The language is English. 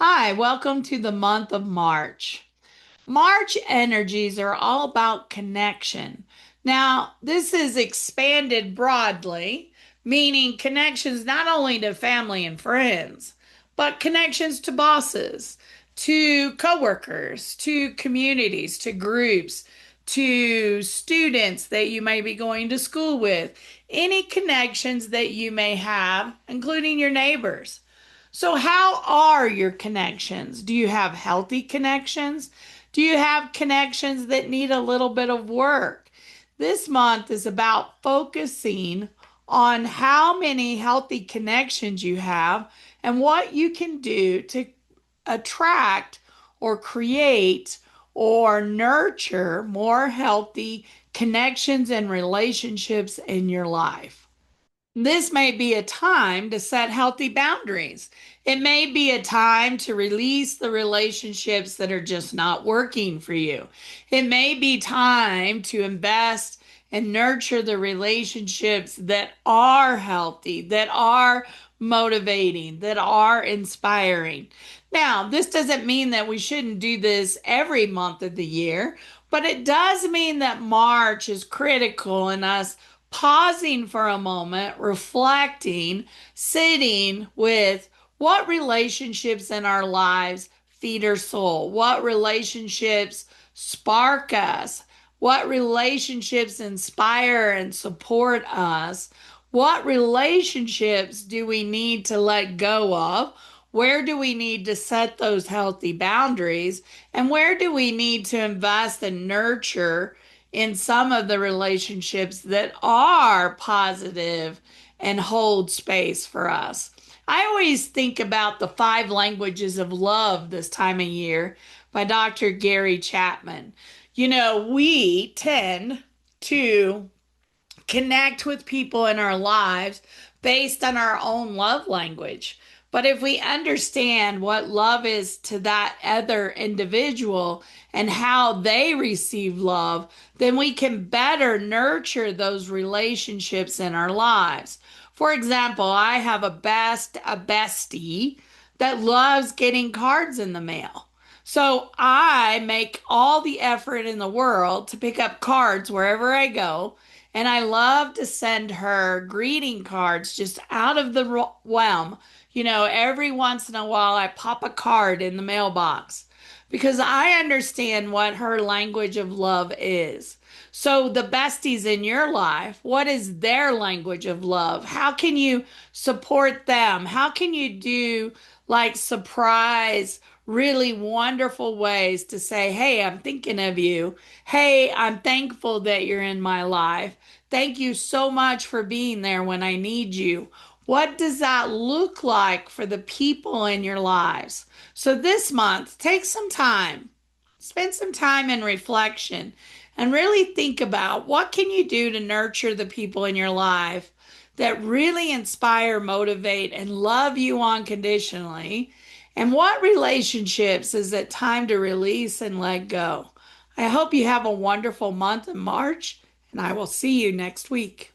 Hi, welcome to the month of March. March energies are all about connection. Now, this is expanded broadly, meaning connections not only to family and friends, but connections to bosses, to coworkers, to communities, to groups, to students that you may be going to school with, any connections that you may have, including your neighbors. So, how are your connections? Do you have healthy connections? Do you have connections that need a little bit of work? This month is about focusing on how many healthy connections you have and what you can do to attract or create or nurture more healthy connections and relationships in your life. This may be a time to set healthy boundaries. It may be a time to release the relationships that are just not working for you. It may be time to invest and nurture the relationships that are healthy, that are motivating, that are inspiring. Now, this doesn't mean that we shouldn't do this every month of the year, but it does mean that March is critical in us pausing for a moment, reflecting, sitting with what relationships in our lives feed our soul, what relationships spark us, what relationships inspire and support us, what relationships do we need to let go of. Where do we need to set those healthy boundaries? And where do we need to invest and nurture in some of the relationships that are positive and hold space for us? I always think about the five languages of love this time of year by Dr. Gary Chapman. We tend to connect with people in our lives based on our own love language. But if we understand what love is to that other individual and how they receive love, then we can better nurture those relationships in our lives. For example, I have a bestie that loves getting cards in the mail. So I make all the effort in the world to pick up cards wherever I go. And I love to send her greeting cards just out of the realm. Every once in a while, I pop a card in the mailbox because I understand what her language of love is. So, the besties in your life, what is their language of love? How can you support them? How can you do like surprise, really wonderful ways to say, hey, I'm thinking of you. Hey, I'm thankful that you're in my life. Thank you so much for being there when I need you. What does that look like for the people in your lives? So this month, take some time, spend some time in reflection and really think about what can you do to nurture the people in your life that really inspire, motivate, and love you unconditionally. And what relationships is it time to release and let go? I hope you have a wonderful month in March, and I will see you next week.